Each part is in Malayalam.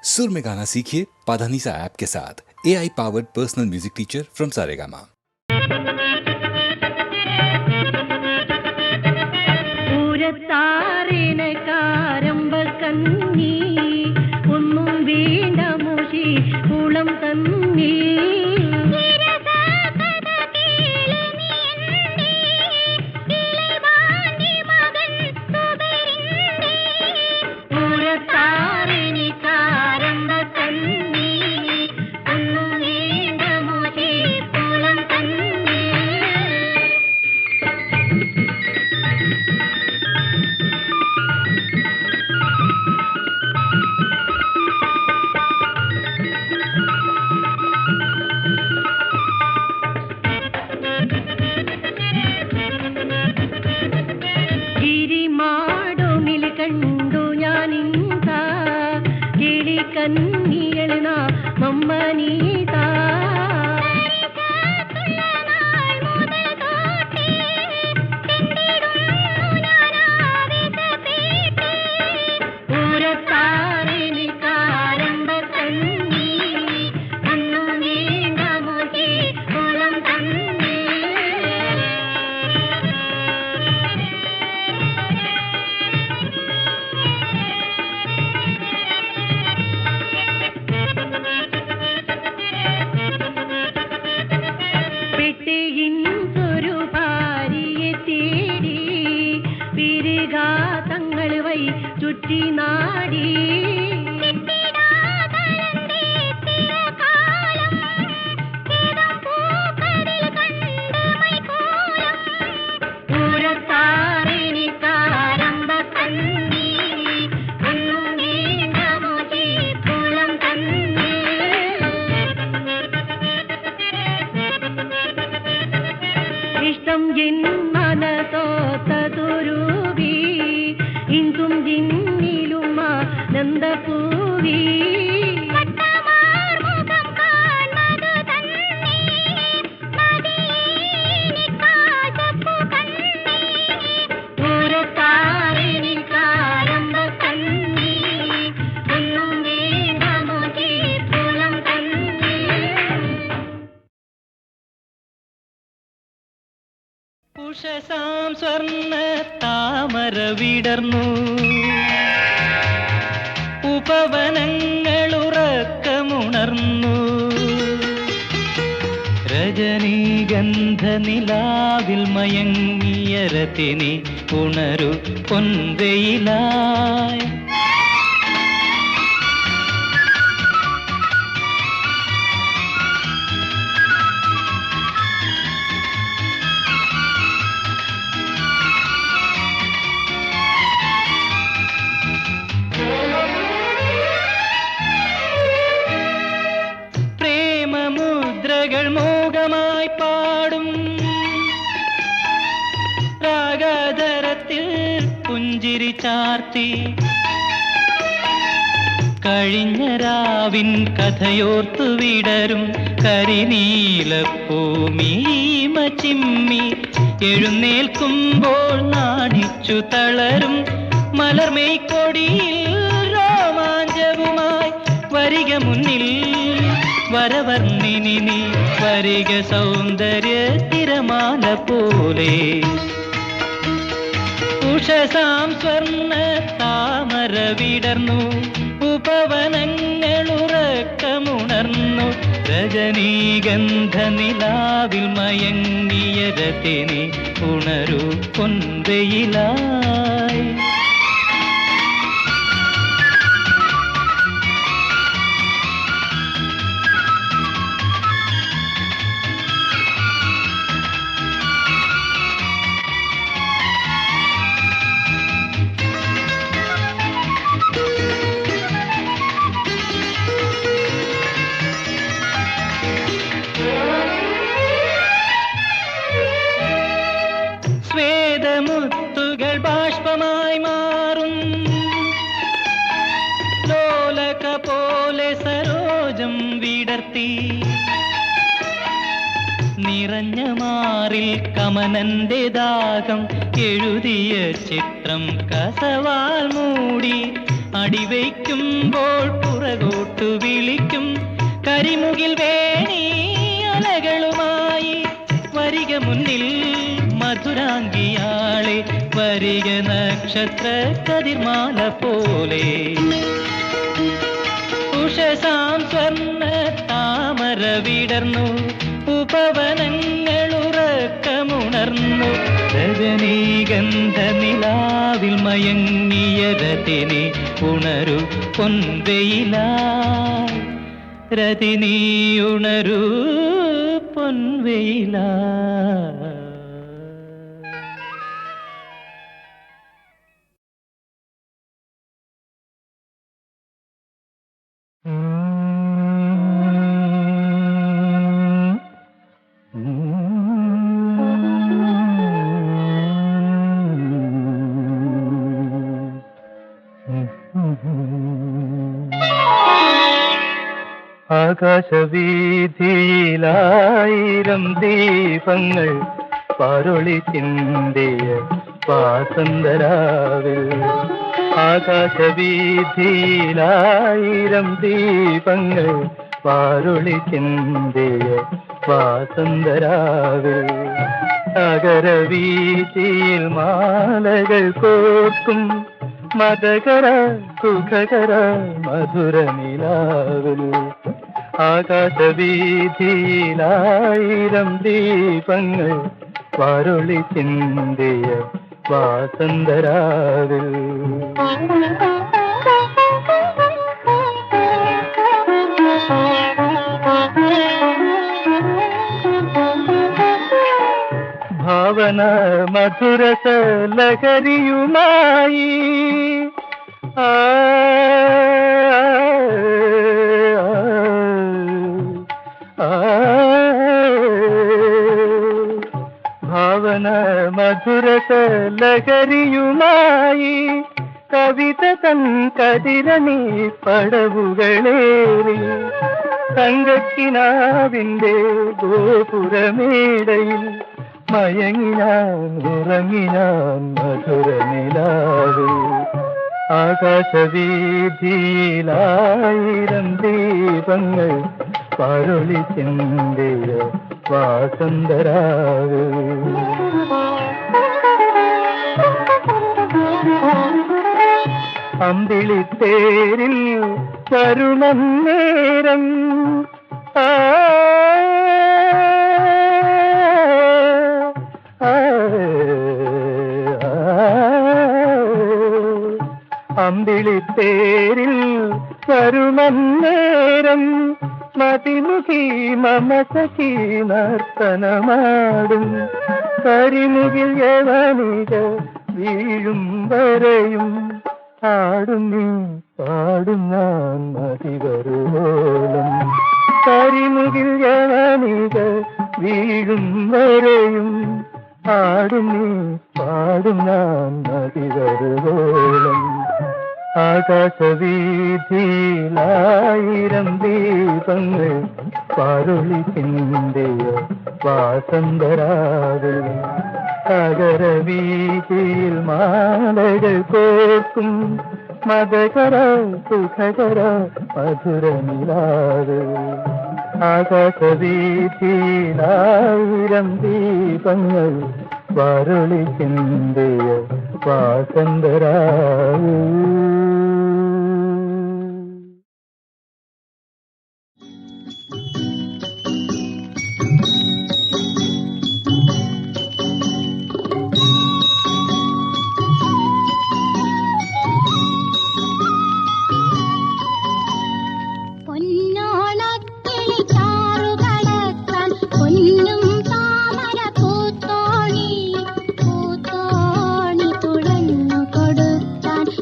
सुर में गाना सीखिए पाधानीसा ऐप के साथ। AI powered personal music teacher from Saregama. പൂരത്താറിനക്കാരമ്പ കന്നി ഒന്നും വേണ്ട മോശി കുളം കന്നി കന്നിയളന മമ്മനീത ചുറ്റി നാടി ഇഷ്ടം എൻ മനസോത്തതുരുവി ഇന്നും ജിന്നിലുമ നന്ദപൂവി ഉഷസാം സ്വർണ്ണ താമര വിടർന്നു, ഉപവനങ്ങളുറക്കമുണർന്നു. രജനീഗന്ധ നിലാവിൽ മയങ്ങിയ രതിനി ഉണരു പൊൻവെയിലായി. മോഹമായി പാടും രാഗധരത്തിൽ പുഞ്ചിരി ചാർത്തി, കഴിഞ്ഞ രാവിൻ കഥയോർത്തു വിടരും കരിനീലപ്പൂമീമ ചിമ്മി. എഴുന്നേൽക്കുമ്പോൾ നാണിച്ചു തളരും മലർമേക്കൊടിയിൽ രോമാഞ്ചവുമായി വരിക മുന്നിൽ വരവർണ്ണിനി നീ, വരിക സൗന്ദര്യ തിരമാല പോലെ. ഉഷസാം സ്വർണ്ണ താമര വിടർന്നു, ഉപവനങ്ങളുറക്കമുണർന്നു. രജനീഗന്ധ നിലാവിൽ മയങ്ങിയ രതിനി ഉണരു പൊൻവെയിലായി. മുത്തുകൾ ബാഷ്പമായി മാറും ലോലക പോലെ സരോജം വിടർത്തി, നിറഞ്ഞ മാറിൽ കമനന്റെ ദാഹം എഴുതിയ ചിത്രം കസവാൽ മൂടി. അടിവയ്ക്കുമ്പോൾ പുറകോട്ടു വിളിക്കും കരിമുകിൽ വേണി അലകളുമായി വരിക മുന്നിൽ മധുരാംഗിയാളെ വരിക നക്ഷത്ര കതിർമാല പോലെ ഉഷസാം സ്വർണ്ണ താമര വിടർന്നു ഉപവനങ്ങളുറക്കമുണർന്നു രജനീഗന്ധ നിലാവിൽ മയങ്ങിയ രതിനി ഉണരു പൊൻവെയിലായി രതിനി ഉണരു പൊൻവെയിലായി. ആകാശവീഥിയിലായിരം ദീപങ്ങൾ പാരൊളി ചിന്തിയ വാസന്തരാവിൽ ആകാശവീഥിയിലായിരം ദീപങ്ങൾ പാരൊളി ചിന്തിയ വാസന്തരാവിൽ നഗരവീഥിയിൽ മാലകൾ കോർക്കും മതകര സുഖകര മധുരനിലാവിൽ ആകാശവീഥിയിലായിരം ദീപങ്ങൾ പാരൊളി ചിന്തിയ വാസന്തരാവിൽ ഭാവന മധുരസ ലഹരിയുമായി ഭാവന മധുരസ ലഹരിയുമായി കവിത തൻ കതിരണി പടവുകളേറി തങ്കക്കിനാവിന്റെ ഗോപുരമേടയിൽ മയങ്ങിനാൻ ഉറങ്ങിനാൻ മധുരനിലാവിൽ ആകാശവീഥിയിലായിരം ദീപങ്ങൾ പാരൊളി ചിന്തിയ വാസന്തരാവിൽ അമ്പിളിത്തേരിൽ വരുമന്നേരം അമ്പിളിത്തേരിൽ വരുമന്നേരം മതിമുഖി മമസഖി നർത്തനമാടും കരിമുകിൽ യവനിക വീഴും വരെയും ആടും നീ പാടും ഞാൻ മതിവരുവോളം കരിമുകിൽ യവനിക വീഴും വരെയും ആടും നീ പാടും ഞാൻ മതിവരുവോളം ആകാശവീഥിയിലായിരം ദീപങ്ങൾ പാരൊളി ചിന്തിയ വാസന്തരാവിൽ നഗരവീഥിയിൽ മാലകൾ കോർക്കും മതകര സുഖകര മധുരനിലാവിൽ ആകാശവീഥിയിലായിരം ദീപങ്ങൾ പാരൊളി ചിന്തിയ വാസന്തരാവിൽ.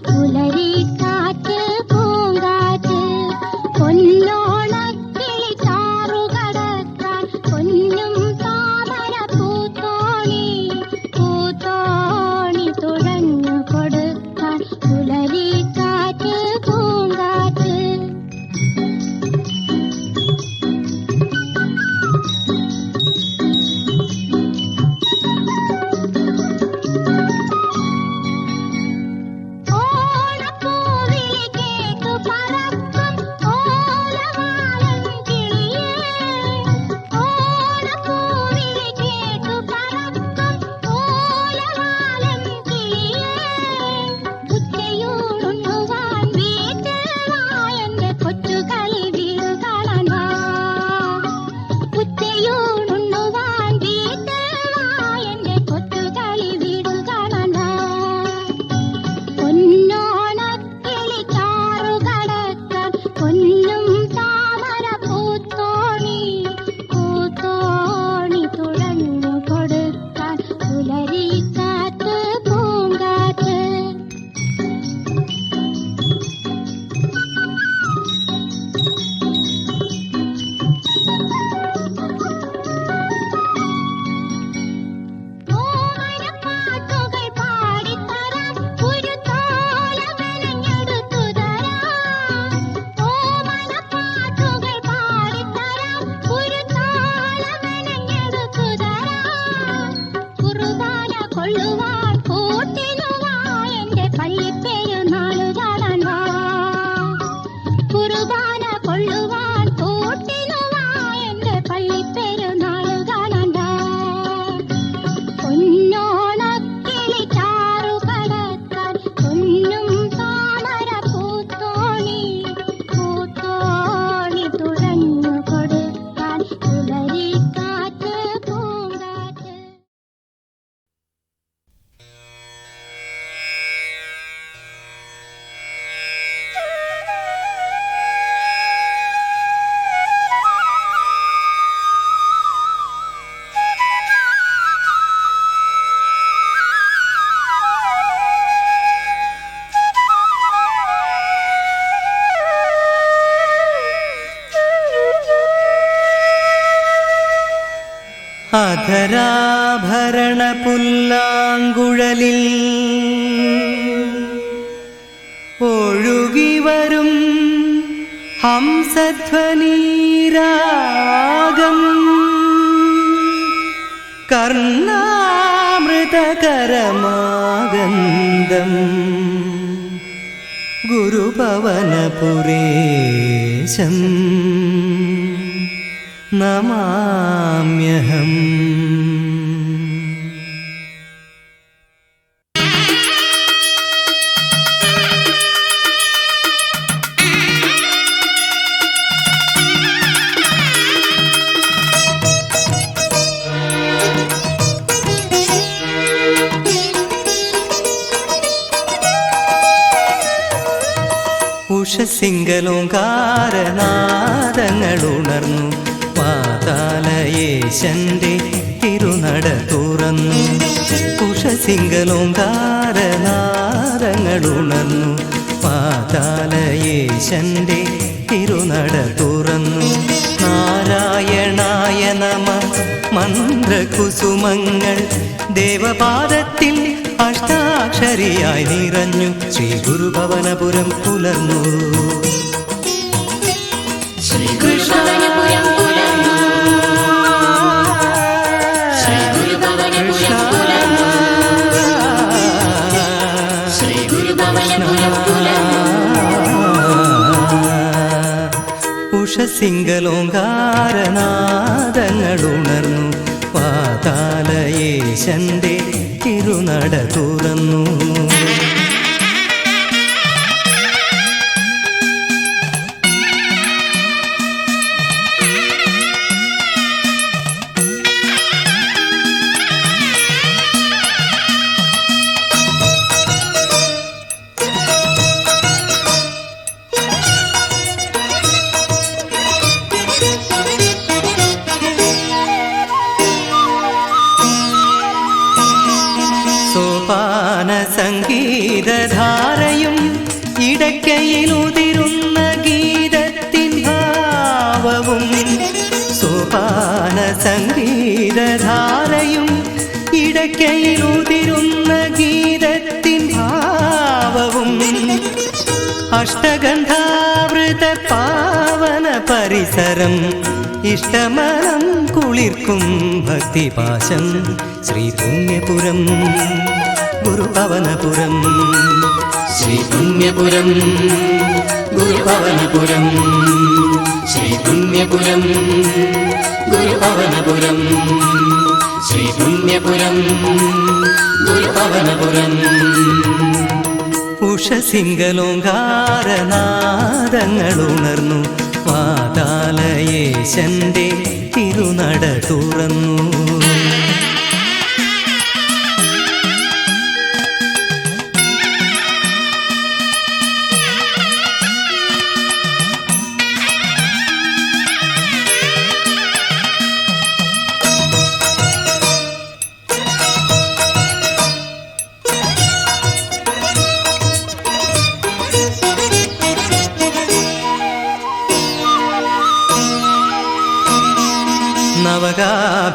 പുലരിക്കാ കൊള്ളുവാൻ കൂട്ടിനുവാ എന്റെ പള്ളിപ്പെരുന്നാള് കാണാണ്ടാ. പൊന്നോണക്കിളി ചാറു കടക്കാൻ പൊന്നും താമര പൂത്തോണി പൂത്തോണി തുഴഞ്ഞു കൊടുക്കാൻ പുലരിക്കാറ്റ് പൂങ്കാറ്റ്. അധരാഭരണ പുല്ലാങ്കുഴലിൽ ഒഴുകിവരും ഹംസധ്വനീരാഗം കർണാമൃതകരമാഗന്ധം ഗുരുപവനപുരേശം നമാമ്യഹം. ഉഷസിംഗലോങ്കാരനാദങ്ങളുണർന്നു പാതാളയേശന്റെ തിരുനട തുറന്നു. ഉഷസിംഗലോങ്കാരനാദങ്ങളുണർന്നു പാതാളയേശന്റെ തിരുനട തുറന്നു. നാരായണായ നമ മന്ത്രകുസുമങ്ങൾ ദേവപാദത്തിൽ അഷ്ടാക്ഷരിയായി നിറഞ്ഞു. ശ്രീ ഗുരുഭവനപുരം പുലർന്നു. ശ്രീകൃഷ്ണവനപുരം പുലർന്നു. ശ്രീഗുരുഭവനപുരം പുലർന്നു. ശ്രീഗുരുഭവനപുരം പുലർന്നു. ഉഷസിംഗലോങ്കാരനാദങ്ങളുണർന്നു പാതാളയേശന്റെ തിരുനട തുറന്നു. സംഗീതധാരയും ഇടയ്ക്കയിലുതിരുന്ന ഗീതത്തിൻ ഭാവവും. സോപാന സംഗീതധാരയും ഇടയ്ക്കയിലുതിരുന്ന ഗീതത്തിൻ ഭാവവും. അഷ്ടഗന്ധാവൃത പാവന പരിസരം ഇഷ്ടമനം കുളിർക്കും ഭക്തിപാശം. ശ്രീ പുണ്യപുരം ഗുരുഭവനപുരം. ശ്രീ പുണ്യപുരം ഗുരുഭവനപുരം. ശ്രീ പുണ്യപുരം ഗുരുഭവനപുരം. ശ്രീ പുണ്യപുരം ഗുരുഭവനപുരം. ഉഷസിംഗലോങ്കാരനാദങ്ങളുണർന്നു പാതാളയേശന്റെ തിരുനട തുറന്നു.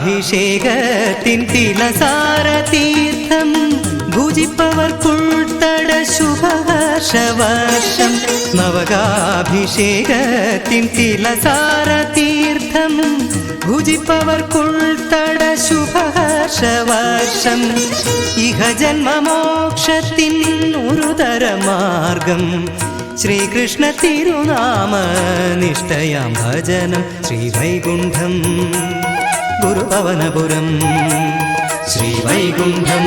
നവകാഭിഷേകത്തിൻ തിലസാരതീർത്ഥം ഭുജിപ്പവർക്കുൾത്തട ശുഭഹർഷവർഷം. നവകാഭിഷേകത്തിൻ തിലസാരതീർത്ഥം ഭുജിപ്പവർക്കുൾത്തട ശുഭഹർഷവർഷം. ഇഹ ജന്മമോക്ഷത്തിൻ ഉരുതരമാർഗം ശ്രീകൃഷ്ണ തിരുനാമ നിഷ്ഠയാം ഭജനം ശ്രീവൈകുണ്ഠം ഗുരുപവനപുരം ശ്രീവൈകുണ്ഠം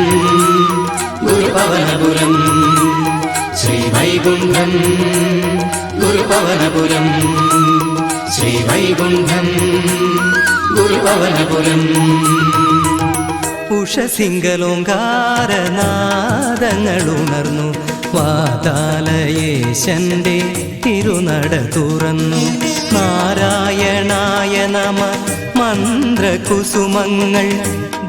ഗുരുപവനപുരം ശ്രീവൈകുണ്ഠം ഗുരുപവനപുരം ശ്രീവൈകുണ്ഠം ഗുരുപവനപുരം ഉഷസിംഗലോങ്കാരനാദങ്ങളുണർന്നു വാതാലയേശന്റെ തിരുനട തുറന്നു നാരായണായ നമ മന്ത്രകുസുമങ്ങൾ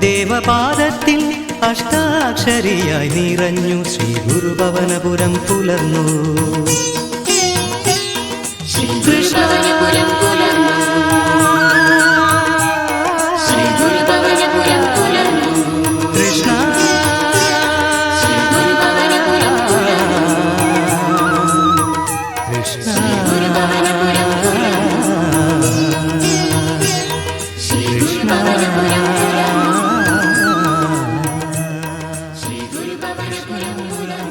ദേവപാദത്തിൽ അഷ്ടാക്ഷരിയായി നിറഞ്ഞു ശ്രീ ഗുരുഭവനപുരം പുലർന്നു ഗുരുഭവനപുരം പുലർന്നു ശ്രീ ഗുരുഭവനപുരം പുലർന്നു കൃഷ്ണ ശ്രീ ഗുരുഭവനപുരം കൃഷ്ണ ഗുരുഭവനപുരം ശ്രീ ഗുരുഭവനപുരം ശ്രീ ഗുരുഭവനപുരം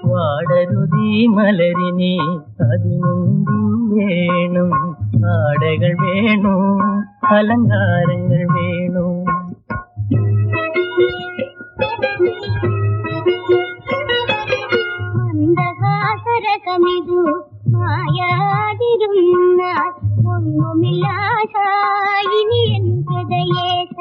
വാടരുതീ മലരിനെ അതിനെന്തു വേണം ആടകൾ വേണോ അലങ്കാരങ്ങൾ വേണോ മന്ദഹാസരസമിതു മായാതിരുന്നാൽ ഒന്നുമില്ലാശ ഇനി എൻ ഹൃദയേശ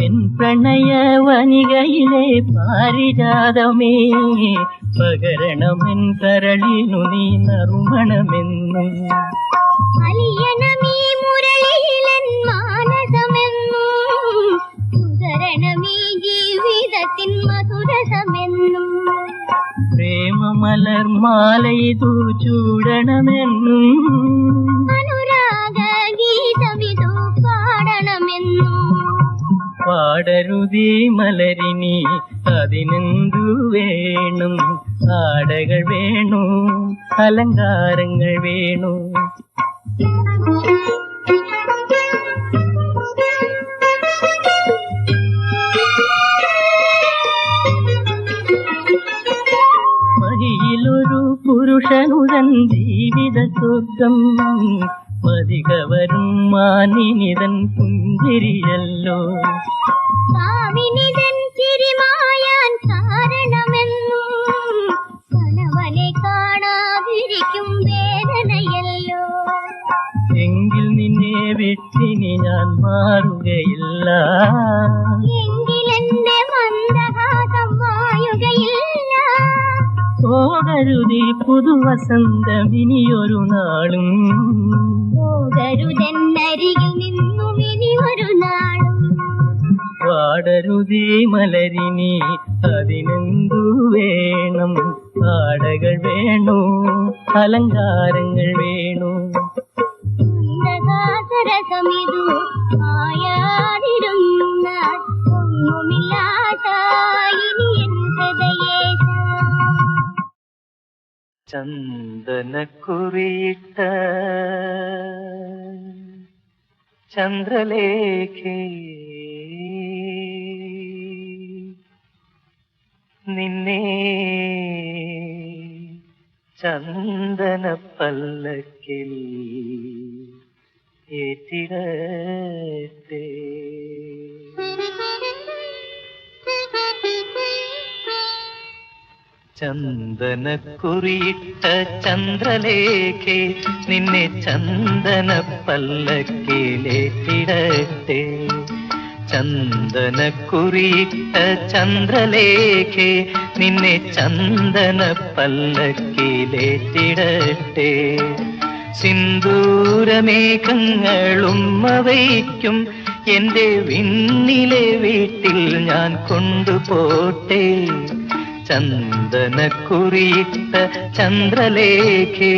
എൻ പ്രണയവനികയിലെ പാരിജാതമേ പകരണമെൻ കരളിനു നീ നറുമണമെന്നും അലിയണമീ മുരളിയിലൻ മാനസമെന്നും സുതരണമീ ജീവിതത്തിൻ മധുരസമെന്നും പ്രേമമലർമാലയിതു ചൂടണമെന്നും അനുരാഗ ഗീതമിതു പാടണമെന്നും പാടരുതേ മലരിനി അതിനെന്തു വേണം ആടകൾ വേണോ അലങ്കാരങ്ങൾ വേണോ മഹിയിലൊരു പുരുഷനുടൻ ജീവിത സ്വർഗം മതികവരും മാനിനിതൻ പുഞ്ചിരിയല്ലോ കാമിനിതൻ ചിരിമായാൻ കാരണമെന്നും കണവനെ കാണാതിരിക്കും വേദനയല്ലോ എങ്കിൽ നിന്നെ വിട്ടിനി ഞാൻ മാറുകയില്ല എങ്കിലെന്റെ മന്ദഹാസം മായുകയില്ല പോകരുതീ പുതുവസന്തമിനിയൊരു നാളും പോകരുതെന്നരികിൽ നിന്നും ഇനി ഒരു നാളും പാടരുതേ മലരിനി അതിനെന്തു വേണം ആടകൾ വേണോ അലങ്കാരങ്ങൾ വേണോ മന്ദഹാസരസമിതു മായാതിരുന്നാൽ ഒന്നുമില്ലാശ ഇനി എൻ ഹൃദയേശ ചന്ദനക്കുറിയിട്ട ചന്ദ്രലേഖേ നിന്നെ ചന്ദന പല്ലക്കിൽ ഏറ്റിടട്ടെ ചന്ദനക്കുറിയിട്ട ചന്ദ്രലേഖേ നിന്നെ ചന്ദന പല്ലക്കിലേറ്റിടട്ടെ ചന്ദനക്കുറിയിട്ട ചന്ദ്രലേഖേ നിന്നെ ചന്ദന പല്ലക്കിലേറ്റിടട്ടെ സിന്ദൂരമേഘങ്ങളുമ്മ വയ്ക്കും എന്റെ വിണ്ണിലെ വീട്ടിൽ ഞാൻ കൊണ്ടുപോട്ടെ ചന്ദനക്കുറിയിട്ട ചന്ദ്രലേഖേ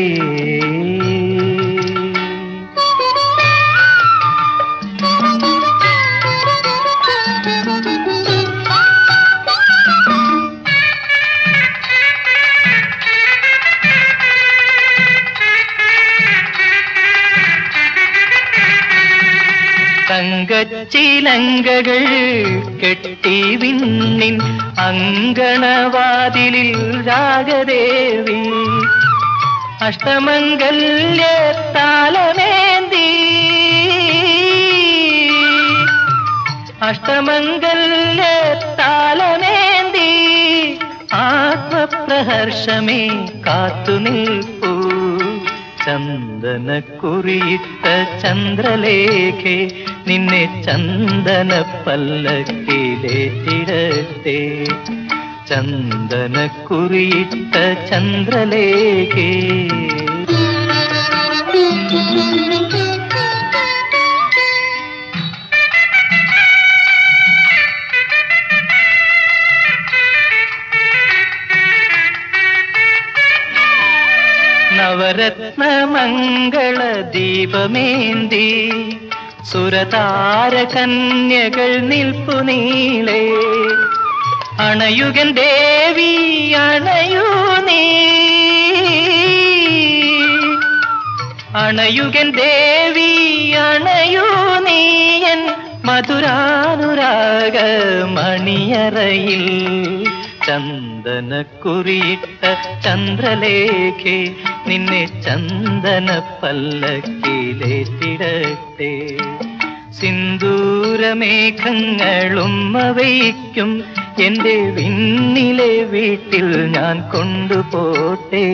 തങ്കച്ചിലങ്കകൾ കെട്ടി വിണ്ണിൻ അങ്കണവാതിലിൽ രാഗദേവി അഷ്ടമംഗല്യത്താലമേന്തി അഷ്ടമംഗല്യത്താലമേന്തി ആത്മപ്രഹർഷമേ കാത്തുനിൽപ്പൂ ചന്ദനക്കുറിയിട്ട ചന്ദ്രലേഖേ നിന്നെ ചന്ദന പല്ലക്കിലേറ്റിടട്ടെ ചന്ദനക്കുറിയിട്ട ചന്ദ്രലേഖേ നവരത്നമംഗള ദീപമേന്തി സുരതാരകന്യകൾ നിൽപ്പു നീളേ അണയുകൻ ദേവി അണയൂ നീ അണയുകൻ ദേവി അണയൂ നീയൻ മധുരാനുരാഗ മണിയറയിൽ ചന്ദനക്കുറിയിട്ട ചന്ദ്രലേഖേ നിന്നെ ചന്ദന പല്ലക്കിലേറ്റിടട്ടെ സിന്ദൂരമേഘങ്ങളും അവയ്ക്കും എന്റെ വിണ്ണിലെ വീട്ടിൽ ഞാൻ കൊണ്ടുപോട്ടെ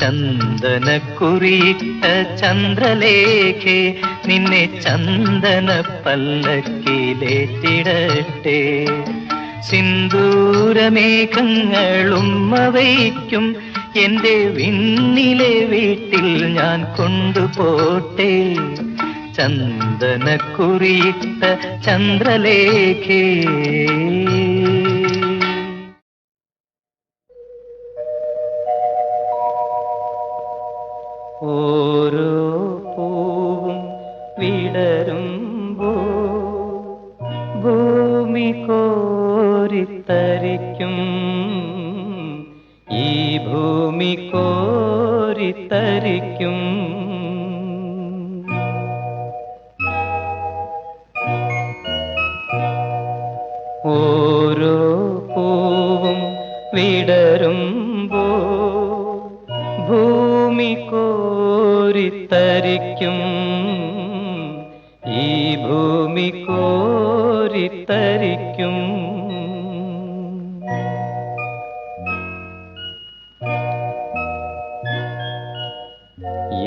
ചന്ദനക്കുറിയിട്ട ചന്ദ്രലേഖേ നിന്നെ ചന്ദന പല്ലക്കിലേറ്റിടട്ടെ സിന്ദൂരമേഘങ്ങളും അവയ്ക്കും എന്റെ വിണ്ണിലെ വീട്ടിൽ ഞാൻ കൊണ്ടുപോട്ടെ ചന്ദനക്കുറിയിട്ട ചന്ദ്രലേഖേ ഓരോ പൂവും വിടരുമ്പോ ഭൂമി കോരിത്തരിക്കും ഈ ഭൂമി കോരിത്തരിക്കും ഓരോ പൂവും വിടരുമ്പോ ഭൂമി കോരിത്തരിക്കും ഈ ഭൂമി കോരിത്തരിക്കും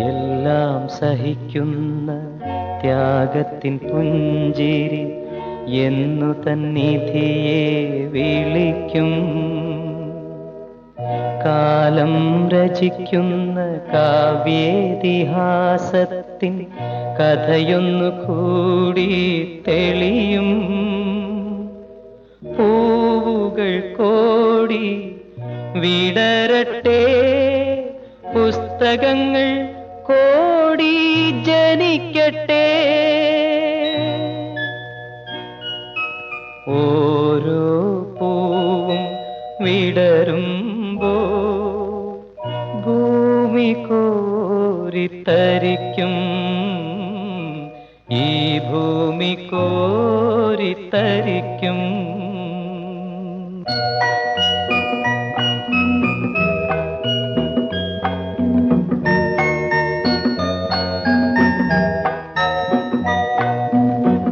എല്ലാം സഹിക്കുന്ന ത്യാഗത്തിൻ പുഞ്ചിരി എന്നു തന്നിധിയെ വിളിക്കും കാലം രചിക്കുന്ന കാവ്യേതിഹാസത്തിൻ കഥയൊന്നു കൂടി തെളിയും പൂവുകൾ കോടി വിടരട്ടെ പുസ്തകങ്ങൾ കോടി ജനിക്കട്ടെ ഓരോ പൂവും വിടരുമ്പോ ഭൂമി കോരിത്തരിക്കും ഈ ഭൂമി കോരിത്തരിക്കും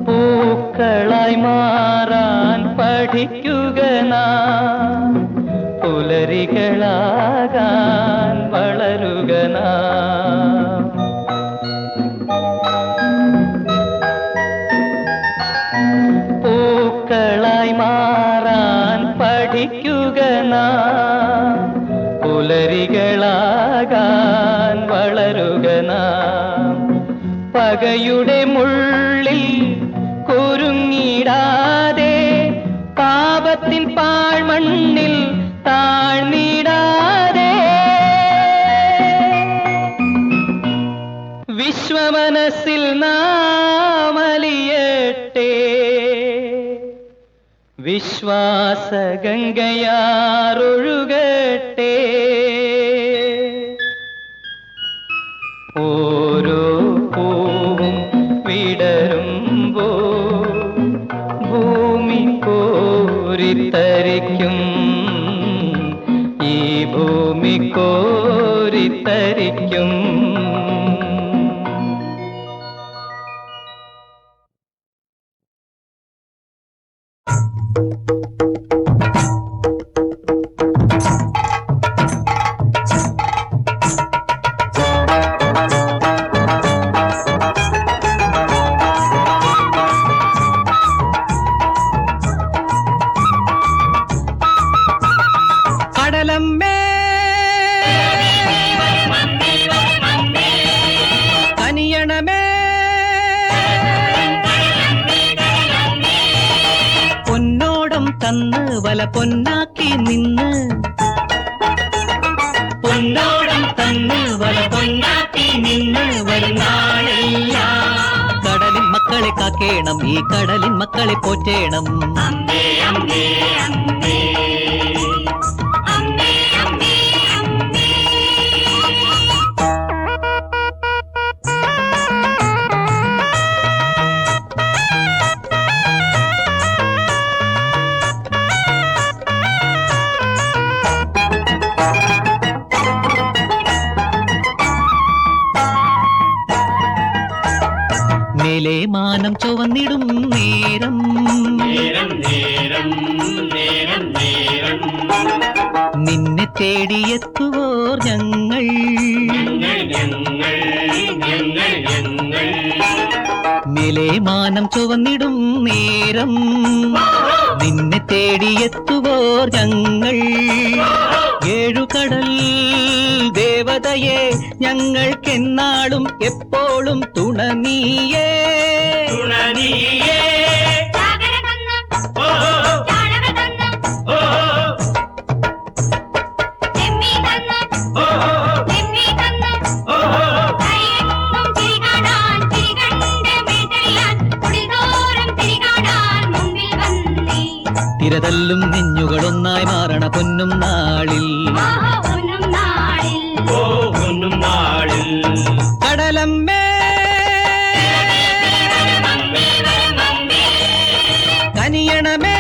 പൂക്കളായി മാറാൻ പഠിക്കുക നാം പുലരികളാകാൻ വളരുക നാം പൂക്കളായി മാറാൻ പഠിക്കുക നാം പുലരികളാകാൻ വളരുക നാം പകയുടെ മുള്ളിൽ കുരുങ്ങിടാതെ പാപത്തിൻ പാഴ്മണ്ണിൽ താഴ്ന്നിടാതെ വിശ്വമനസ്സിൽ നാമലിയട്ടെ വിശ്വാസഗംഗയാറൊഴുകട്ടെ ഓരോ പൂവും വിടരുമ്പോ കോരിത്തരിക്കും ഈ ഭൂമി കോരിത്തരിക്കും. കടലമ്മേ കനിയണമേ പൊന്നോടം തന്ന് വല പൊന്നാക്കി നിന്ന്, പൊന്നോടം തന്ന് വല പൊന്നാക്കി നിന്ന് വരുന്നാളെല്ലാം കടലിൻ മക്കളെ കാക്കേണം, ഈ കടലിൻ മക്കളെ പോറ്റേണം. അമ്മേ അമ്മേ അമ്മേ അമ്മേ അമ്മേ അമ്മേ. മേലെ മാനം ചുവന്നിടും നേരം, നേരം നേരം നേരം നേരം നിന്നെ തേടിയെത്തുവോർ ഞങ്ങൾ, ഞങ്ങൾ ഞങ്ങൾ ഞങ്ങൾ. മേലെ മാനം ചുവന്നിടും നേരം നിന്നെ തേടിയെത്തുവോർ ഞങ്ങൾ. ഏഴുകടൽ ദേവതയെ ഞങ്ങൾക്കെന്നാളും എപ്പോഴും തുണനീയേ, തുണനീയേ. തിരതല്ലും നെഞ്ഞുകളൊന്നായി മാറണ പൊന്നും നാളിൽ, പൊന്നും നാളിൽ കടലമ്മേ കനിയണമേ.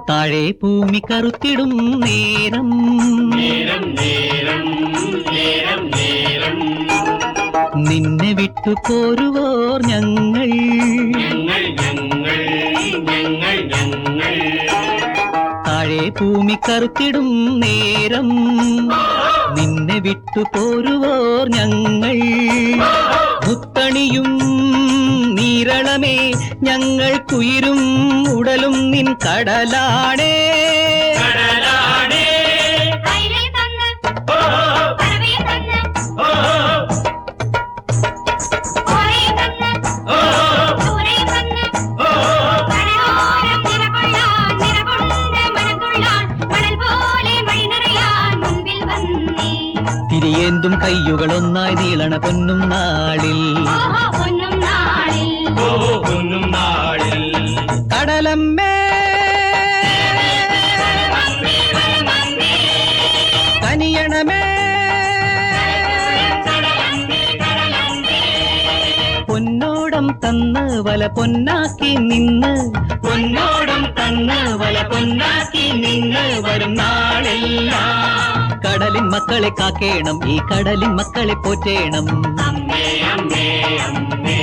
താഴെ ഭൂമി കറുത്തിടും നേരം, നേരം നേരം നേരം നേരം നിന്നെ വിട്ടു പോരുവോർ ഞങ്ങൾ, ഞങ്ങൾ ഞങ്ങൾ ഞങ്ങൾ ഞങ്ങൾ. താഴെ ഭൂമി കറുത്തിടും നേരം നിന്നെ വിട്ടു പോരുവോർ ഞങ്ങൾ. മുത്തണിയും നീരളമേ ഞങ്ങൾക്കുയിരും ഉടലും നിൻ കടലാടേ, കടലാടേ. തിരിയേന്തും കയ്യുകളൊന്നായി നീളണ പൊന്നും നാളിൽ, പൊന്നും നാളിൽ കടലമ്മേ കനിയണമേ. പൊന്നോടം തന്ന് വല പൊന്നാക്കി നിന്ന്, പൊന്നോടം തന്ന് വല പൊന്നാക്കി നിന്ന് വരും നാളെല്ലാം കടലിൻ മക്കളെ കാക്കേണം, ഈ കടലിൻ മക്കളെ പോറ്റേണം. അമ്മേ അമ്മേ അമ്മേ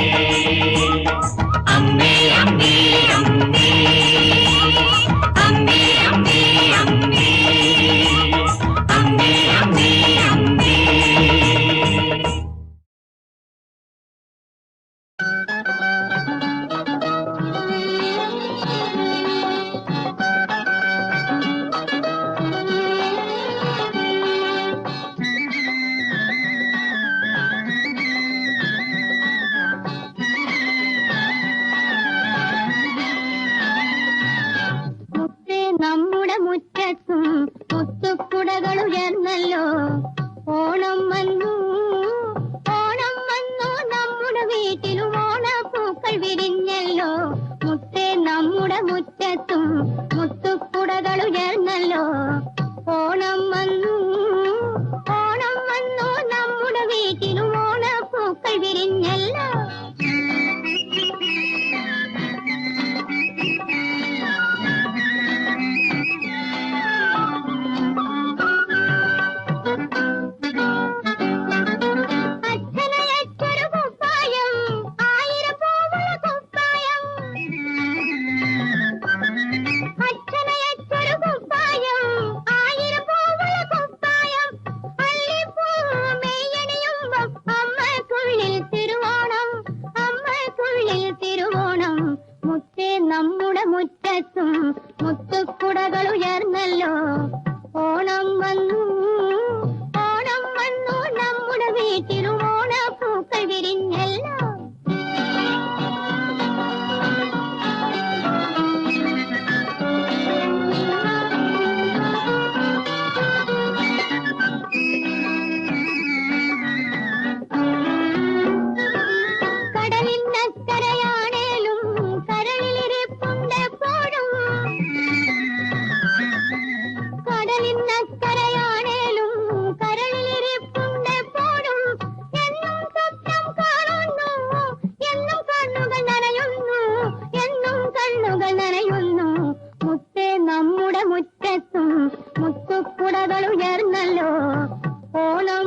അമ്മേ അമ്മേ അമ്മേ അമ്മേ അമ്മേ അമ്മേ അമ്മേ അമ്മേ അമ്മേ. ഉയർന്നല്ലോ. ഓണം വന്നു നമ്മുടെ വീട്ടിലും ഓണപ്പൂക്കൾ വിരിഞ്ഞല്ലോ. മുത്തേ നമ്മുടെ മുറ്റത്തും മുത്തുക്കുടകൾ ഉയർന്നല്ലോ. ഓണം വന്നു നമ്മുടെ വീട്ടിലും ഓണപ്പൂക്കൾ വിരിഞ്ഞല്ലോ. അച്ഛനയച്ചൊരു കുപ്പായം, 1000 പൂവുള്ള കുപ്പായം. അച്ഛനയച്ചൊരു കുപ്പായം, 1000 പൂവുള്ള കുപ്പായം. അള്ളിപ്പൂ മെയ്യണിയുമ്പം അമ്മയ്ക്കുള്ളിൽ തിരുവോണം, അമ്മയ്ക്കുള്ളിൽ തിരുവോണം. മുത്തേ നമ്മുടെ മുറ്റത്തും മുത്തുക്കുടകൾ ഉയർന്നല്ലോ. ഓണം വന്നു നമ്മുടെ വീട്ടിലും ഓണപ്പൂക്കൾ വിരിഞ്ഞല്ലോ. കടലിനക്കരയാണേലും കരളിലിരിപ്പുണ്ടെപ്പോഴും. കടലിനക്കരയാണേലും കരളിലിരിപ്പുണ്ടെപ്പോഴും. എന്നും സ്വപ്നം കാണുന്നു, എന്നും കണ്ണുകൾ നനയുന്നു, എന്നും കണ്ണുകൾ നനയുന്നു. മുത്തേ നമ്മുടെ മുറ്റത്തും മുത്തുക്കുടകൾ ഉയർന്നല്ലോ. ഓണം